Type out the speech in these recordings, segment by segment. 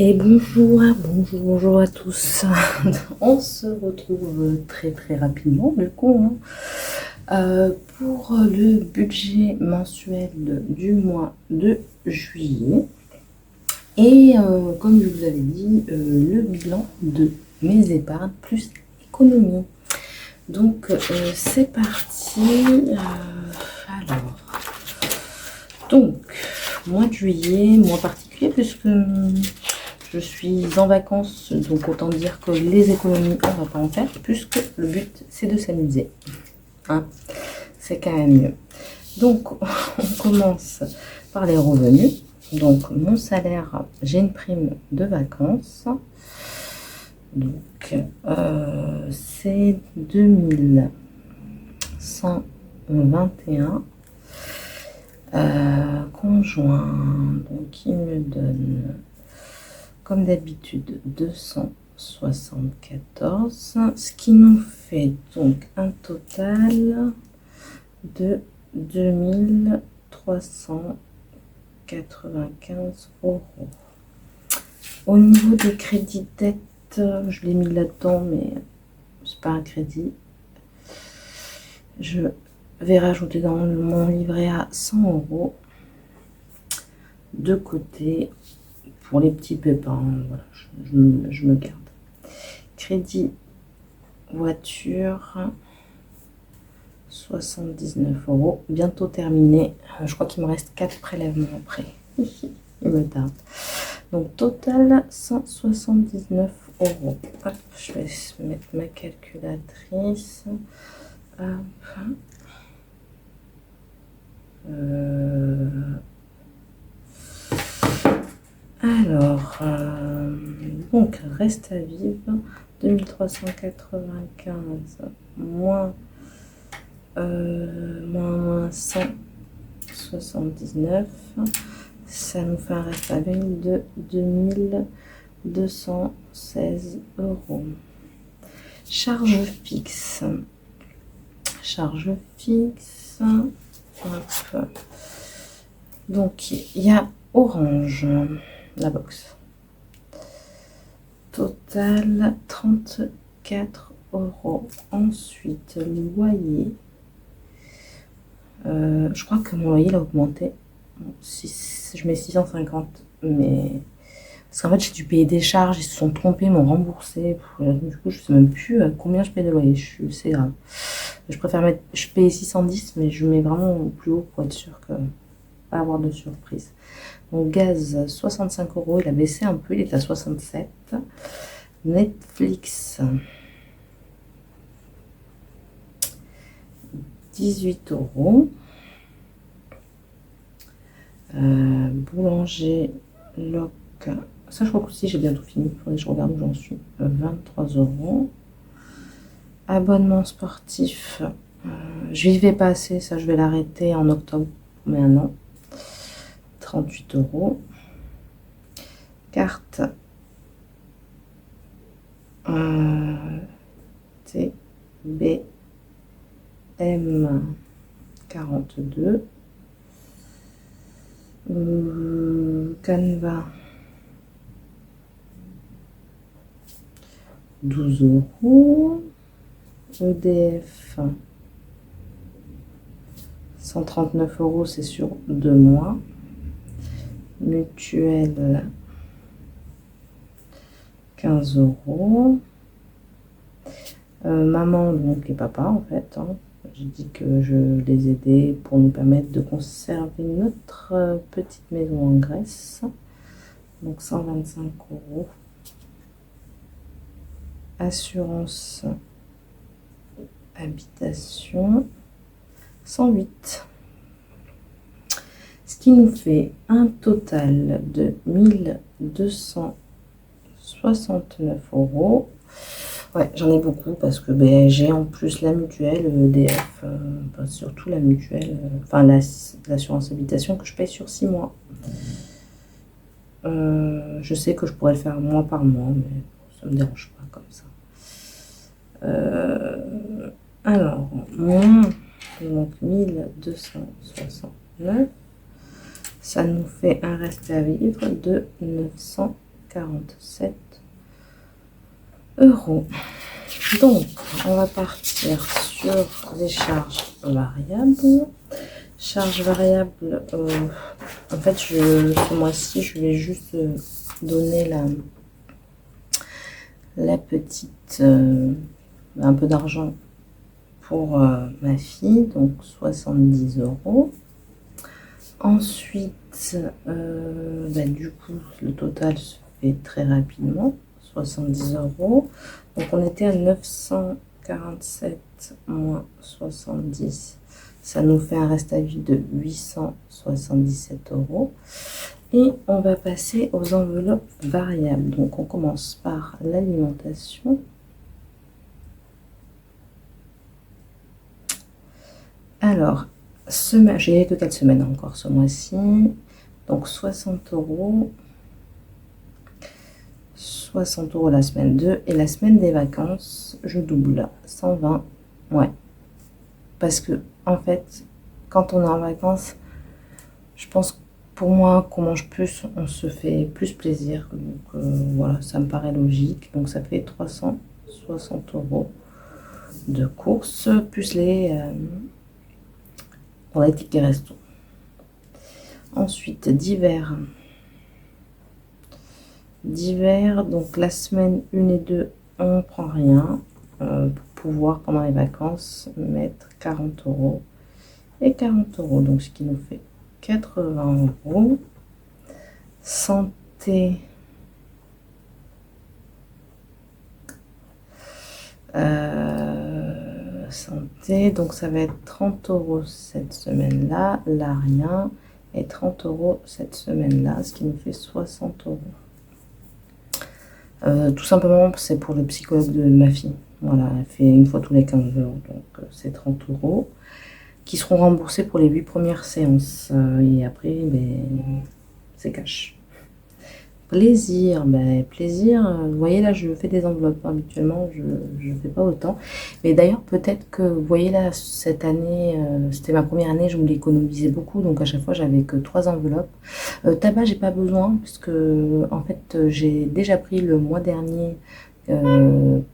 Et bonjour à tous. On se retrouve très rapidement du coup pour le budget mensuel du mois de juillet. Et comme je vous avais dit, le bilan de mes épargnes plus économie. Donc c'est parti. Donc, mois de juillet, mois particulier puisque je suis en vacances, donc autant dire que les économies, on va pas en faire, puisque le but, c'est de s'amuser. Hein, c'est quand même mieux. Donc, on commence par les revenus. Donc, mon salaire, j'ai une prime de vacances. Donc, c'est 2121. Conjoint, donc il me donne comme d'habitude 274, ce qui nous fait donc un total de 2395 euros. Au niveau des crédits dette, je l'ai mis là-dedans, mais c'est pas un crédit. Je vais rajouter dans mon livret à 100 euros de côté pour les petits pépins. Voilà, je me garde. Crédit voiture, 79 euros, bientôt terminé. Je crois qu'il me reste 4 prélèvements après. Il me tarde. Donc total 179 euros. Hop, je vais mettre ma calculatrice. Alors, donc reste à vivre 2395 moins 179, ça nous fait un reste à vivre de 2216 euros. Charge fixe. Hop. Donc il y a Orange, la box. Total 34 euros. Ensuite, le loyer. Je crois que mon loyer il a augmenté. Je mets 650, mais parce qu'en fait j'ai dû payer des charges, ils se sont trompés, m'ont remboursé. Du coup, je sais même plus combien je paye de loyer. C'est grave. Je préfère mettre, je paye 610, mais je mets vraiment au plus haut pour être sûr que pas avoir de surprise. Donc gaz 65 euros, il a baissé un peu, il est à 67. Netflix 18 euros. Boulanger Loc, ça je crois que aussi j'ai bientôt fini, il faudrait que je regarde où j'en suis. 23 euros. Abonnement sportif, je n'y vais pas assez, ça je vais l'arrêter en octobre, mais un an. 38 euros. Carte TBM 42. Canva 12 euros. EDF 139 euros, c'est sur 2 mois. Mutuelle 15 euros. Maman donc et papa en fait, hein. J'ai dit que je les aidais pour nous permettre de conserver notre petite maison en Grèce. Donc 125 euros. Assurance habitation 108. Ce qui nous fait un total de 1269 euros. Ouais, j'en ai beaucoup parce que j'ai en plus la mutuelle, EDF, surtout la mutuelle, enfin l'assurance habitation que je paye sur 6 mois. Je sais que je pourrais le faire mois par mois, mais ça me dérange pas comme ça. Alors, donc 1269, ça nous fait un reste à vivre de 980 47 €. Donc, on va partir sur les charges variables. Charges variables, en fait, ce mois-ci, je vais juste donner la petite, un peu d'argent pour ma fille, donc 70 €. Ensuite, du coup, le total se fait très rapidement, 70 €. Donc, on était à 947 moins 70. Ça nous fait un reste à vivre de 877 €. Et on va passer aux enveloppes variables. Donc, on commence par l'alimentation. Alors, j'ai que 4 semaines encore ce mois-ci. Donc, 60 €. 60 € la semaine 2. Et la semaine des vacances, je double. 120. Ouais. Parce que, en fait, quand on est en vacances, je pense que pour moi, qu'on mange plus, on se fait plus plaisir. Donc, voilà, ça me paraît logique. Donc, ça fait 360 € de courses, plus pour les tickets resto. Ensuite, divers. Divers, donc la semaine 1 et 2, on ne prend rien. Pour pouvoir, pendant les vacances, mettre 40 € et 40 €. Donc, ce qui nous fait 80 €. Santé. Santé, donc ça va être 30 € cette semaine-là, là rien, et 30 € cette semaine-là, ce qui nous fait 60 €. Tout simplement, c'est pour le psychologue de ma fille. Voilà, elle fait une fois tous les 15 jours, donc c'est 30 € qui seront remboursés pour les 8 premières séances. Et après, c'est cash. Plaisir, plaisir, vous voyez là, je fais des enveloppes, habituellement, je ne fais pas autant. Mais d'ailleurs, peut-être que, vous voyez là, cette année, c'était ma première année, je voulais économiser beaucoup, donc à chaque fois, j'avais que 3 enveloppes. Tabac, j'ai pas besoin, puisque, en fait, j'ai déjà pris le mois dernier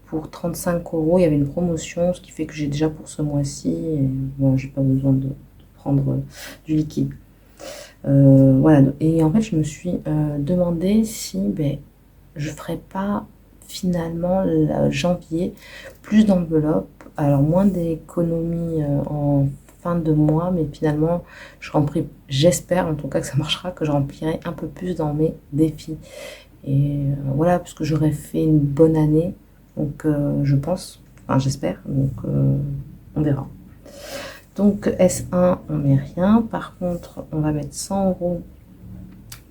pour 35 €, il y avait une promotion, ce qui fait que j'ai déjà pour ce mois-ci, et bon, j'ai pas besoin de prendre du liquide. Voilà, et en fait, je me suis demandé si je ferais pas finalement janvier plus d'enveloppes, alors moins d'économies en fin de mois, mais finalement, j'espère en tout cas que ça marchera, que je remplirai un peu plus dans mes défis. Et voilà, parce que j'aurais fait une bonne année, donc je pense, enfin j'espère, donc on verra. Donc S1, on met rien. Par contre, on va mettre 100 €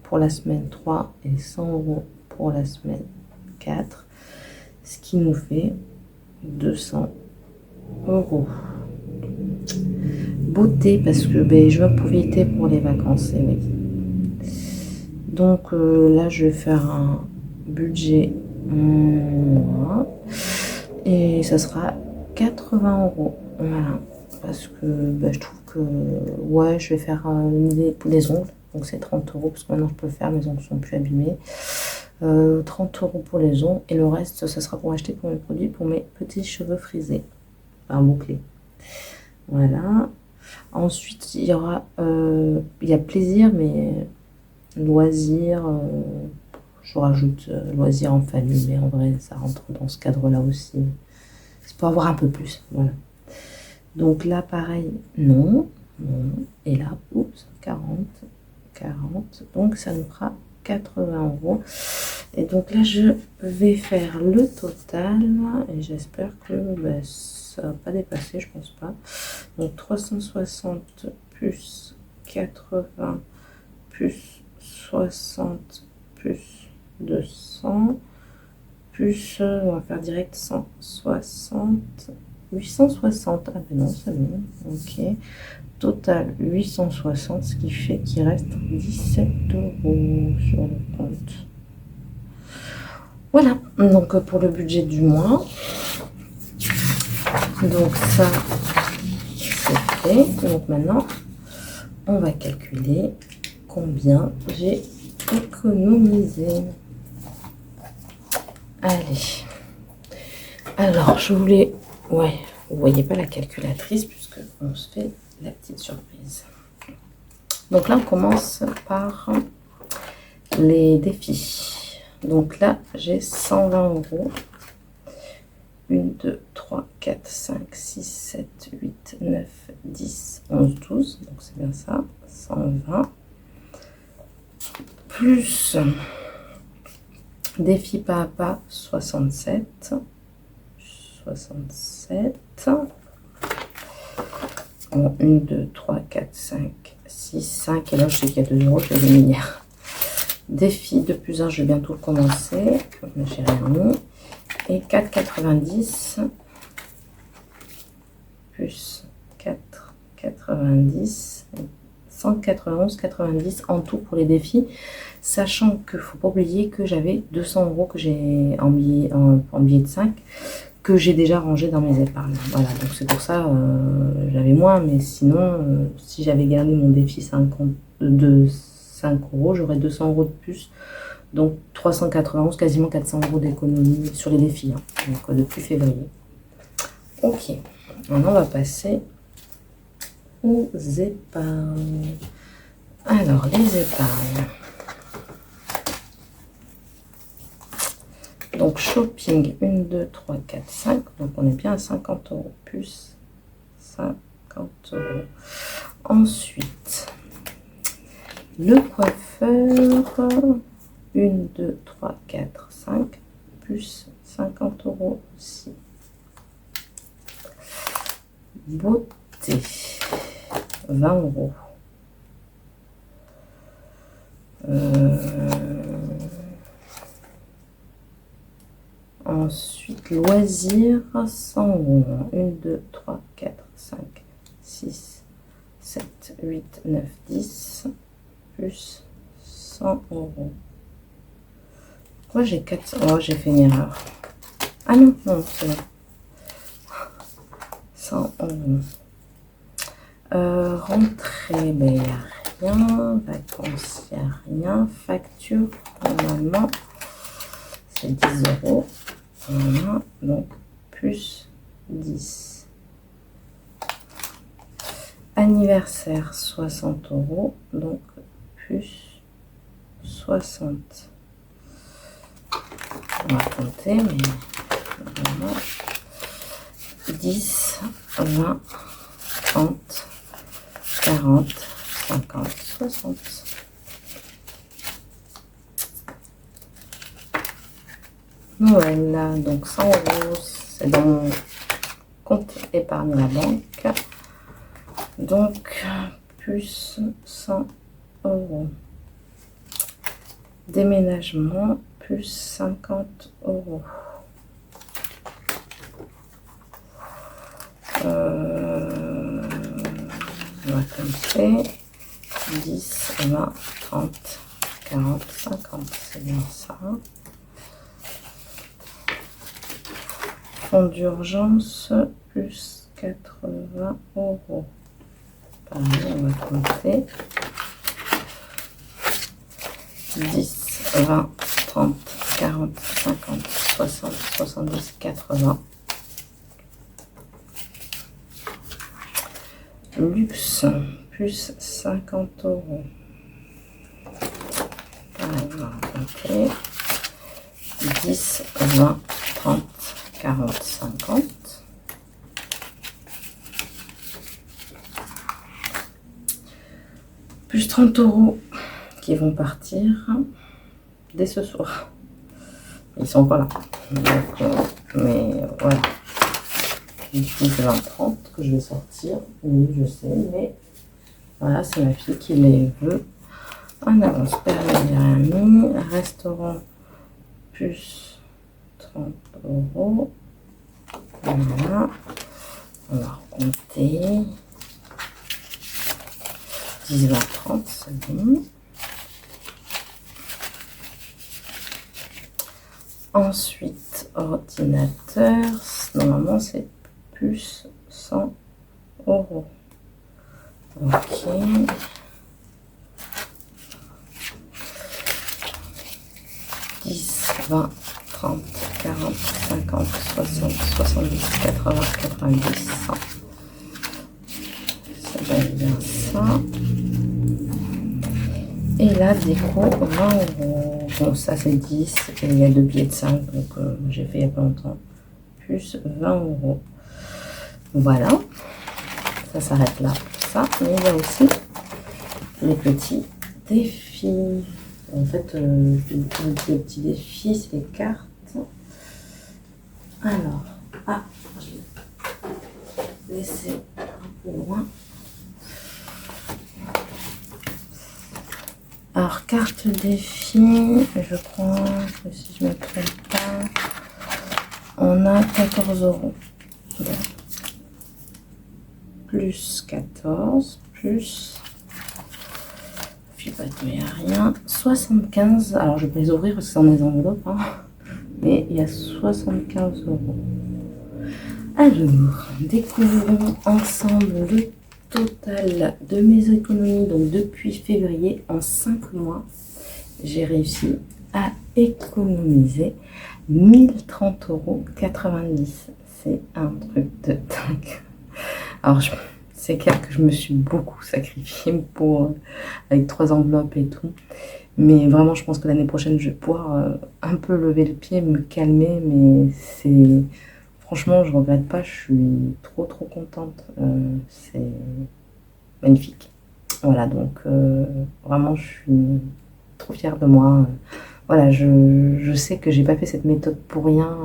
pour la semaine 3 et 100 € pour la semaine 4. Ce qui nous fait 200 €. Beauté, parce que je vais profiter pour les vacances. Et oui. Donc là, je vais faire un budget mois. Et ça sera 80 €. Voilà. Parce que je trouve que ouais, je vais faire pour les ongles, donc c'est 30 € parce que maintenant je peux le faire, mes ongles sont plus abîmés. 30 € pour les ongles, et le reste ça sera pour acheter pour mes produits pour mes petits cheveux frisés, un bouclé. Voilà. Ensuite il y aura il y a plaisir, mais loisirs, je rajoute loisirs en famille, mais en vrai ça rentre dans ce cadre là aussi, c'est pour avoir un peu plus. Voilà. Donc là, pareil, non, non. Et là, oups, 40, 40. Donc ça nous fera 80 €. Et donc là, je vais faire le total. Et j'espère que ça ne va pas dépasser, je pense pas. Donc 360 plus 80 plus 60 plus 200 plus, on va faire direct 160. 860, ah ben non, c'est bon, ok. Total 860, ce qui fait qu'il reste 17 € sur le compte. Voilà, donc pour le budget du mois. Donc ça, c'est fait. Donc maintenant, on va calculer combien j'ai économisé. Allez. Alors, je voulais... Ouais, vous voyez pas la calculatrice puisque on se fait la petite surprise. Donc là, on commence par les défis. Donc là, j'ai 120 €. 1, 2, 3, 4, 5, 6, 7, 8, 9, 10, 11, 12. Donc c'est bien ça. 120. Plus défi pas à pas, 67. 67. Bon, 1, 2, 3, 4, 5, 6, 5. Et là, je sais qu'il y a 2 €, je l'ai mis hier. Défi de plus 1, je vais bientôt le commencer. J'ai rien mis. Et 4,90 plus 4,90, 191,90 en tout pour les défis. Sachant qu'il ne faut pas oublier que j'avais 200 € que j'ai en billet de 5 que j'ai déjà rangé dans mes épargnes. Voilà, donc c'est pour ça j'avais moins, mais sinon si j'avais gardé mon défi de 5 €, j'aurais 200 € de plus, donc 391, quasiment 400 € d'économie sur les défis, hein, donc depuis février. Ok, maintenant on va passer aux épargnes. Alors les épargnes. Donc shopping, 1, 2, 3, 4, 5. Donc on est bien à 50 € plus 50 €. Ensuite, le coiffeur, 1, 2, 3, 4, 5, plus 50 € aussi. Beauté, 20 €. Ensuite, loisirs, 100 €. 1, 2, 3, 4, 5, 6, 7, 8, 9, 10, plus 100 €. Pourquoi j'ai 400? Oh, j'ai fait une erreur. Ah non, non, c'est bon. 100 €. Rentrée, ben, il n'y a rien. Vacances, il n'y a rien. Facture, normalement, c'est 10 €. Voilà, donc plus 10. Anniversaire, 60 €, donc plus 60. On va compter, mais normalement 10, 20, 30, 40, 50, 60. Noël, donc 100 €, c'est dans mon compte épargne à la banque. Donc, plus 100 €. Déménagement, plus 50 €. On va compter. 10, 20, 30, 40, 50. C'est bien ça. Fonds d'urgence, plus 80 €. Pareil, on va compter. 10, 20, 30, 40, 50, 60, 70, 80. Luxe, plus 50 €. Pareil, on va compter. 10, 20, 30, 40, 50. Plus 30 € qui vont partir dès ce soir. Ils sont pas là. Donc, mais voilà. 10, 20, 30 que je vais sortir. Oui, je sais, mais voilà, c'est ma fille qui les veut. En avance, permis, j'ai rien mis. Restaurant, plus 30 €. Voilà. On va compter. 10, 20, 30, c'est bon. Ensuite, ordinateur, normalement c'est plus 100 €. Ok. 10, 20, 30, 40, 50, 60, 70, 80, 90, 100. Ça va être bien ça. Et là, déco, 20 euros. Bon, ça c'est 10 et il y a 2 billets de 5, donc j'ai fait il n'y a pas longtemps. Plus 20 euros. Voilà. Ça s'arrête là pour ça. Mais il y a aussi les petits défis. En fait, les petits défis, c'est les cartes. Alors, je l'ai laissé un peu loin. Alors, carte défi, je crois que si je ne me trompe pas, on a 14 euros. Plus 14, plus, je ne sais pas, il n'y a rien, 75, alors je vais pas les ouvrir parce que c'est dans des enveloppes, hein, mais il y a 75 euros. Alors, découvrons ensemble le total de mes économies. Donc depuis février, en 5 mois, j'ai réussi à économiser 1030,90 euros. C'est un truc de dingue. Alors, c'est clair que je me suis beaucoup sacrifiée avec 3 enveloppes et tout. Mais vraiment, je pense que l'année prochaine, je vais pouvoir un peu lever le pied, me calmer. Mais c'est... Franchement, je regrette pas, je suis trop contente. C'est magnifique. Voilà, donc vraiment, je suis trop fière de moi. Voilà, je sais que j'ai pas fait cette méthode pour rien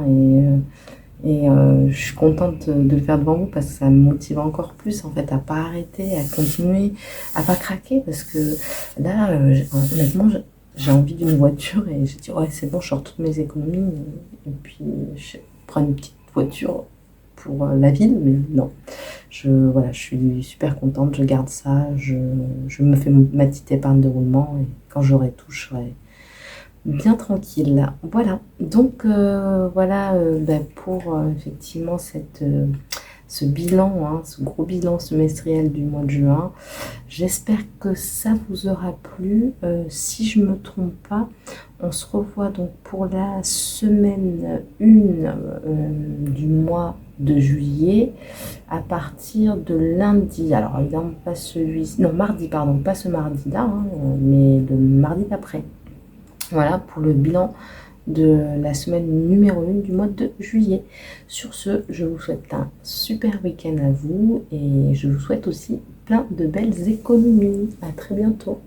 et je suis contente de le faire devant vous parce que ça me motive encore plus en fait à pas arrêter, à continuer, à pas craquer parce que là, honnêtement, j'ai envie d'une voiture et j'ai dit ouais c'est bon, je sors toutes mes économies et puis je prends une petite voiture pour la ville, mais non. Voilà, je suis super contente, je garde ça, je me fais ma petite épargne de roulement et quand j'aurai tout, je serai bien tranquille. Voilà, donc voilà pour effectivement ce bilan, hein, ce gros bilan semestriel du mois de juin. J'espère que ça vous aura plu. Si je me trompe pas, on se revoit donc pour la semaine 1 du mois de juillet à partir de lundi. Alors évidemment pas celui-ci, non mardi pardon, pas ce mardi-là, hein, mais le mardi d'après. Voilà pour le bilan de la semaine numéro 1 du mois de juillet. Sur ce, je vous souhaite un super week-end à vous et je vous souhaite aussi plein de belles économies. À très bientôt.